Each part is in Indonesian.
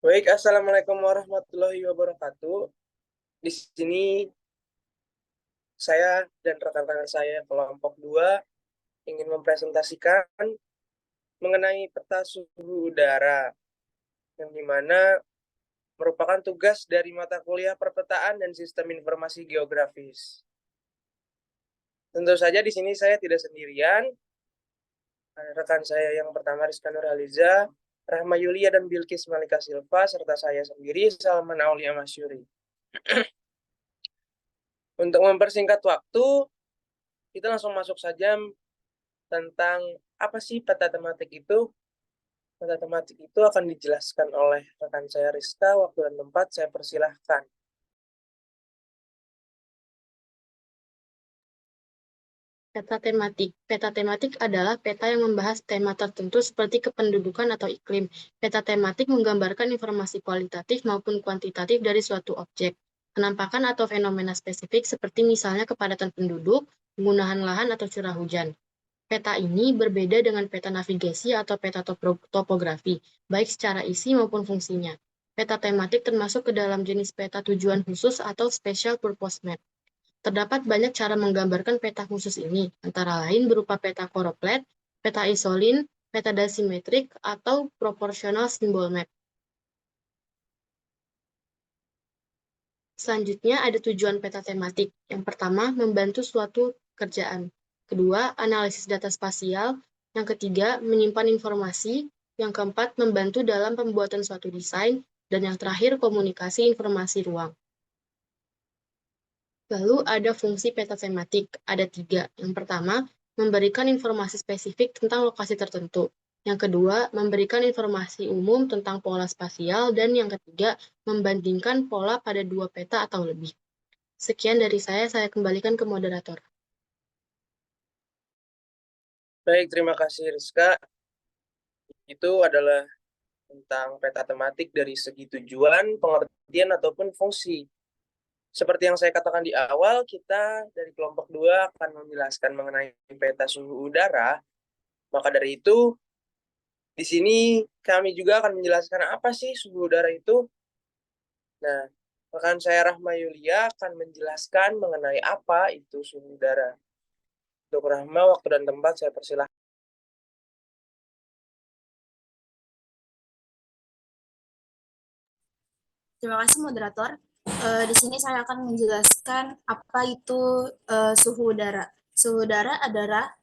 Baik, Assalamualaikum warahmatullahi wabarakatuh. Di sini saya dan rekan-rekan saya kelompok 2 ingin mempresentasikan mengenai peta suhu udara, yang dimana merupakan tugas dari mata kuliah perpetaan dan sistem informasi geografis. Tentu saja di sini saya tidak sendirian. Ada rekan saya yang pertama Rizka Nurhaliza, Rahma Yulia dan Bilkis Malika Silva, serta saya sendiri Salman Aulia Masyuri. Untuk mempersingkat waktu, kita langsung masuk saja tentang apa sih peta tematik itu. Peta tematik itu akan dijelaskan oleh rekan saya Rizka. Waktu dan tempat saya persilahkan. Peta tematik. Peta tematik adalah peta yang membahas tema tertentu seperti kependudukan atau iklim. Peta tematik menggambarkan informasi kualitatif maupun kuantitatif dari suatu objek. Penampakan atau fenomena spesifik seperti misalnya kepadatan penduduk, penggunaan lahan atau curah hujan. Peta ini berbeda dengan peta navigasi atau peta topografi, baik secara isi maupun fungsinya. Peta tematik termasuk ke dalam jenis peta tujuan khusus atau special purpose map. Terdapat banyak cara menggambarkan peta khusus ini, antara lain berupa peta choropleth, peta isolin, peta dasimetrik, atau proportional symbol map. Selanjutnya ada tujuan peta tematik. Yang pertama, membantu suatu kerjaan. Kedua, analisis data spasial. Yang ketiga, menyimpan informasi. Yang keempat, membantu dalam pembuatan suatu desain. Dan yang terakhir, komunikasi informasi ruang. Lalu ada fungsi peta tematik, ada 3. Yang pertama, memberikan informasi spesifik tentang lokasi tertentu. Yang kedua, memberikan informasi umum tentang pola spasial. Dan yang ketiga, membandingkan pola pada 2 peta atau lebih. Sekian dari saya kembalikan ke moderator. Baik, terima kasih Rizka. Itu adalah tentang peta tematik dari segi tujuan, pengertian, ataupun fungsi. Seperti yang saya katakan di awal, kita dari kelompok 2 akan menjelaskan mengenai peta suhu udara. Maka dari itu, di sini kami juga akan menjelaskan apa sih suhu udara itu. Nah, rekan saya Rahma Yulia akan menjelaskan mengenai apa itu suhu udara. Untuk Rahma, waktu dan tempat saya persilahkan. Terima kasih moderator. Di sini saya akan menjelaskan apa itu suhu udara. Suhu udara adalah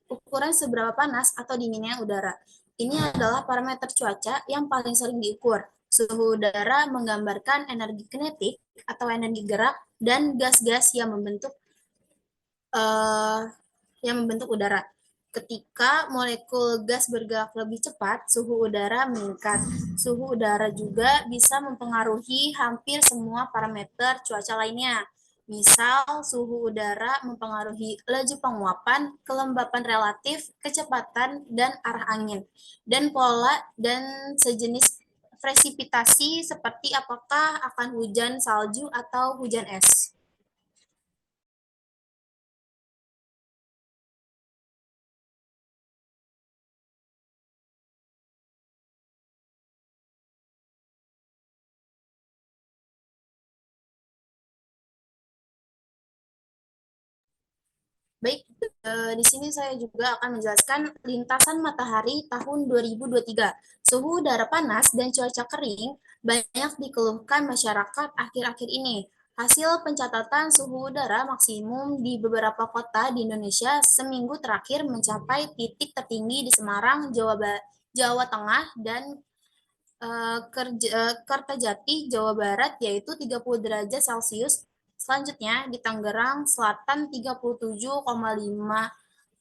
ukuran seberapa panas atau dinginnya udara. Ini adalah parameter cuaca yang paling sering diukur. Suhu udara menggambarkan energi kinetik atau energi gerak dan gas-gas uh, yang membentuk udara. Ketika molekul gas bergerak lebih cepat, suhu udara meningkat. Suhu udara juga bisa mempengaruhi hampir semua parameter cuaca lainnya. Misal, suhu udara mempengaruhi laju penguapan, kelembapan relatif, kecepatan, dan arah angin. Dan pola dan sejenis presipitasi seperti apakah akan hujan salju atau hujan es. Baik, di sini saya juga akan menjelaskan lintasan matahari tahun 2023. Suhu udara panas dan cuaca kering banyak dikeluhkan masyarakat akhir-akhir ini. Hasil pencatatan suhu udara maksimum di beberapa kota di Indonesia seminggu terakhir mencapai titik tertinggi di Semarang, Jawa Tengah, dan Kertajati, Jawa Barat, yaitu 30 derajat Celcius. Selanjutnya di Tangerang Selatan 37,5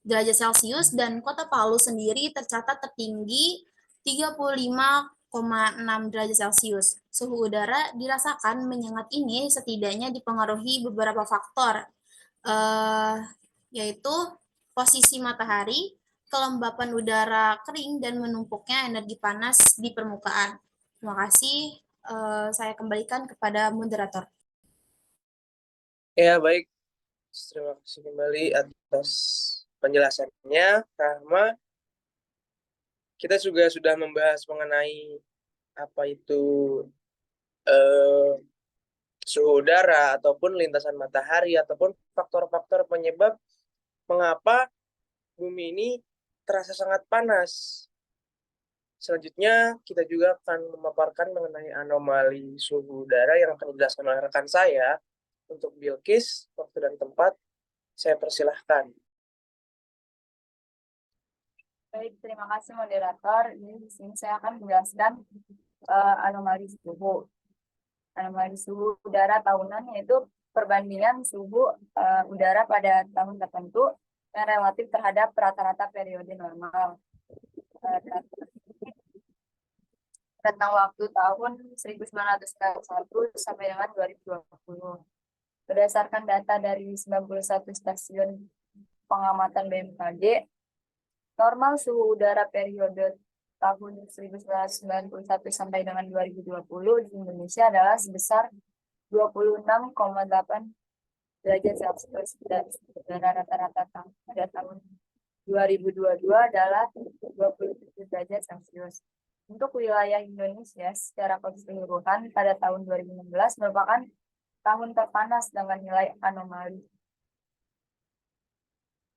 derajat Celcius dan Kota Palu sendiri tercatat tertinggi 35,6 derajat Celcius. Suhu udara dirasakan menyengat ini setidaknya dipengaruhi beberapa faktor, yaitu posisi matahari, kelembapan udara kering, dan menumpuknya energi panas di permukaan. Terima kasih. Saya kembalikan kepada moderator. Ya, baik. Terima kasih kembali atas penjelasannya, Rahma. Kita juga sudah membahas mengenai apa itu eh, suhu udara ataupun lintasan matahari ataupun faktor-faktor penyebab mengapa bumi ini terasa sangat panas. Selanjutnya, kita juga akan memaparkan mengenai anomali suhu udara yang akan dijelaskan oleh rekan saya. Untuk Bilkis, waktu dan tempat, saya persilahkan. Baik, terima kasih moderator. Ini di sini saya akan menjelaskan anomali suhu. Anomali suhu udara tahunan yaitu perbandingan suhu udara pada tahun tertentu yang relatif terhadap rata-rata periode normal. Tentang waktu tahun 1991 sampai dengan 2020. Berdasarkan data dari 91 stasiun pengamatan BMKG, normal suhu udara periode tahun 1991 sampai dengan 2020 di Indonesia adalah sebesar 26,8 derajat Celcius dan udara rata-rata pada tahun 2022 adalah 27 derajat Celcius. Untuk wilayah Indonesia secara keseluruhan pada tahun 2016 merupakan tahun terpanas dengan nilai anomali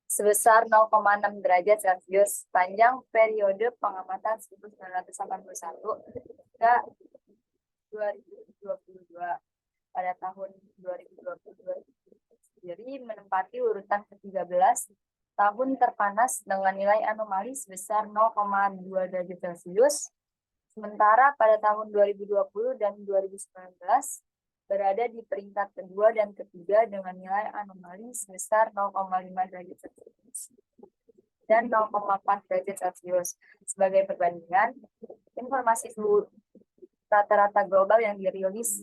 sebesar 0,6 derajat Celcius panjang periode pengamatan 1981 hingga 2022. Pada tahun 2022 sendiri menempati urutan ke-13 tahun terpanas dengan nilai anomali sebesar 0,2 derajat Celcius. Sementara pada tahun 2020 dan 2019 berada di peringkat kedua dan ketiga dengan nilai anomali sebesar 0,5 derajat Celcius dan 0,4 derajat Celcius. Sebagai perbandingan, informasi suhu rata-rata global yang dirilis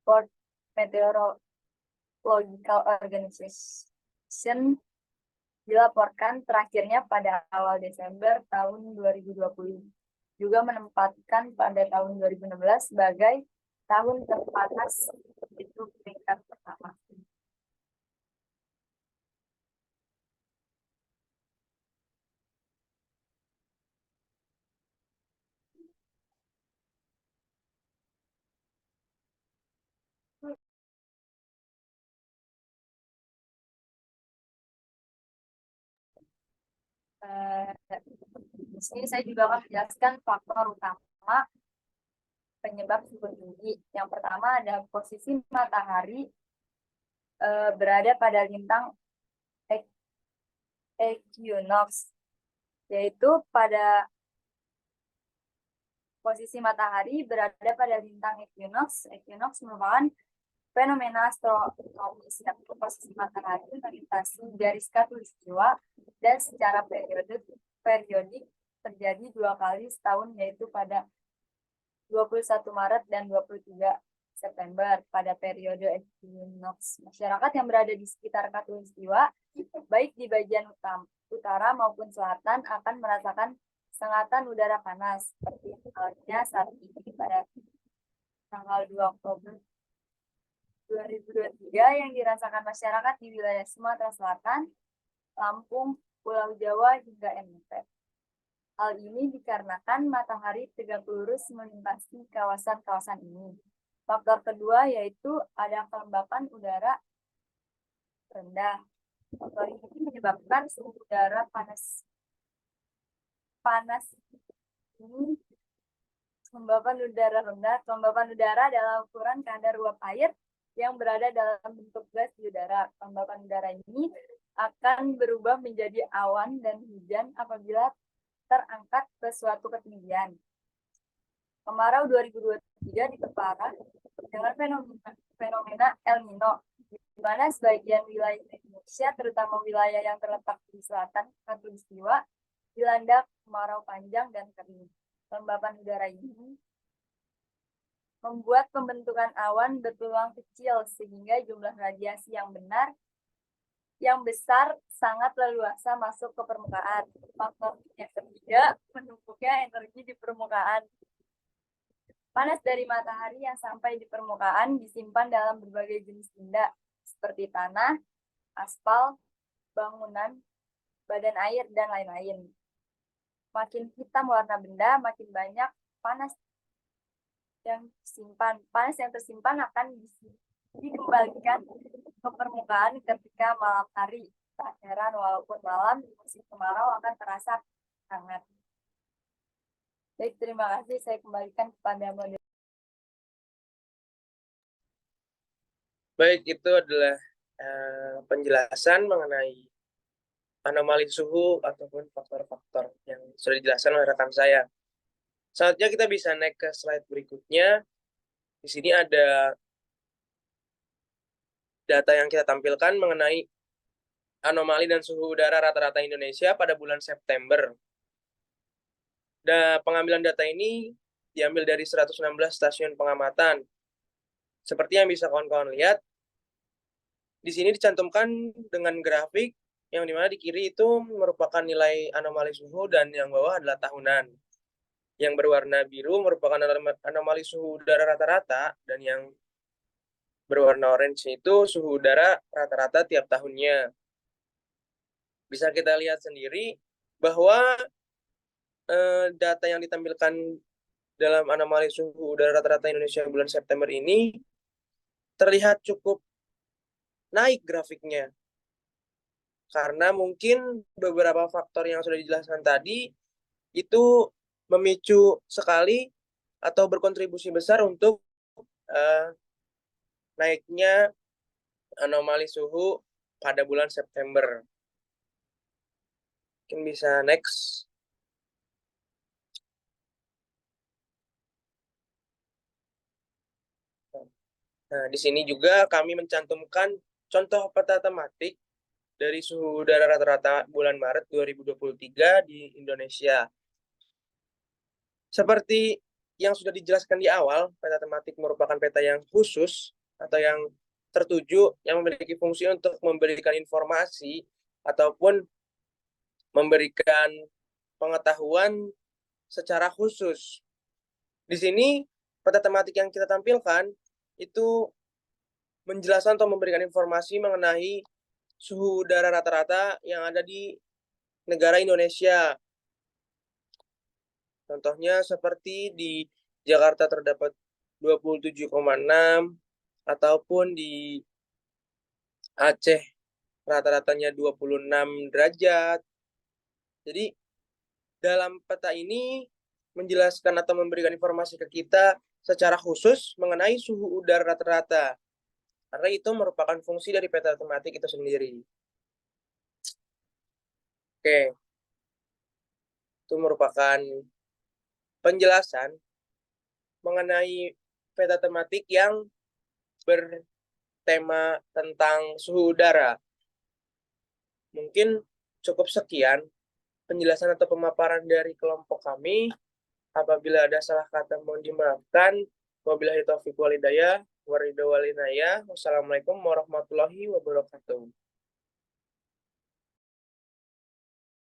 World Meteorological Organization dilaporkan terakhirnya pada awal Desember tahun 2020. Juga menempatkan pada tahun 2016 sebagai tahun terpanas itu peringkat pertama. Di sini saya juga akan menjelaskan faktor utama penyebab suhu tinggi. Yang pertama ada posisi matahari berada pada lintang equinox, yaitu pada posisi matahari berada pada lintang equinox. Equinox merupakan fenomena astronomis yang posisi matahari melintasi garis khatulistiwa dan secara periodik terjadi 2 kali setahun, yaitu pada 21 Maret dan 23 September pada periode equinox. Masyarakat yang berada di sekitar khatulistiwa, baik di bagian utara maupun selatan, akan merasakan sengatan udara panas, seperti halnya saat ini pada tanggal 2 Oktober 2023 yang dirasakan masyarakat di wilayah Sumatera Selatan, Lampung, Pulau Jawa, hingga NTB. Hal ini dikarenakan matahari tegak lurus melintasi kawasan-kawasan ini. Faktor kedua yaitu ada kelembapan udara rendah. Faktor ini menyebabkan suhu udara panas ini. Kelembapan udara rendah. Kelembapan udara adalah ukuran kadar uap air yang berada dalam bentuk gas di udara. Kelembapan udara ini akan berubah menjadi awan dan hujan apabila terangkat ke suatu ketinggian. Kemarau 2023 diperparah dengan fenomena El Nino, di mana sebagian wilayah Indonesia, terutama wilayah yang terletak di selatan khatulistiwa, dilanda kemarau panjang dan kering. Kelembapan udara ini membuat pembentukan awan berpeluang kecil sehingga jumlah radiasi yang besar sangat leluasa masuk ke permukaan. Faktor yang ketiga, menumpuknya energi di permukaan. Panas dari matahari yang sampai di permukaan disimpan dalam berbagai jenis benda seperti tanah, aspal, bangunan, badan air, dan lain-lain. Makin hitam warna benda, makin banyak panas yang tersimpan. Panas yang tersimpan akan dikembalikan ke permukaan ketika malam hari. Tak heran walaupun malam di musim kemarau akan terasa hangat. Baik, terima kasih. Saya kembalikan kepada moderator. Baik, itu adalah penjelasan mengenai anomali suhu ataupun faktor-faktor yang sudah dijelaskan oleh rekan saya. Selanjutnya kita bisa naik ke slide berikutnya. Di sini ada data yang kita tampilkan mengenai anomali dan suhu udara rata-rata Indonesia pada bulan September. Dan pengambilan data ini diambil dari 116 stasiun pengamatan. Seperti yang bisa kawan-kawan lihat, di sini dicantumkan dengan grafik yang dimana di kiri itu merupakan nilai anomali suhu dan yang bawah adalah tahunan. Yang berwarna biru merupakan anomali suhu udara rata-rata dan yang berwarna orange itu suhu udara rata-rata tiap tahunnya. Bisa kita lihat sendiri bahwa data yang ditampilkan dalam anomali suhu udara rata-rata Indonesia bulan September ini terlihat cukup naik grafiknya. Karena mungkin beberapa faktor yang sudah dijelaskan tadi itu memicu sekali atau berkontribusi besar untuk naiknya anomali suhu pada bulan September. Mungkin bisa next. Nah, di sini juga kami mencantumkan contoh peta tematik dari suhu udara rata-rata bulan Maret 2023 di Indonesia. Seperti yang sudah dijelaskan di awal, peta tematik merupakan peta yang khusus atau yang tertuju yang memiliki fungsi untuk memberikan informasi ataupun memberikan pengetahuan secara khusus. Di sini peta tematik yang kita tampilkan itu menjelaskan atau memberikan informasi mengenai suhu udara rata-rata yang ada di negara Indonesia. Contohnya seperti di Jakarta terdapat 27,6 ataupun di Aceh rata-ratanya 26 derajat. Jadi dalam peta ini menjelaskan atau memberikan informasi ke kita secara khusus mengenai suhu udara rata-rata. Karena itu merupakan fungsi dari peta tematik itu sendiri. Oke. Itu merupakan penjelasan mengenai peta tematik yang bertema tentang suhu udara. Mungkin cukup sekian penjelasan atau pemaparan dari kelompok kami. Apabila ada salah kata mohon dimaafkan. Wabillahi taufiq walhidayah. Wassalamualaikum warahmatullahi wabarakatuh.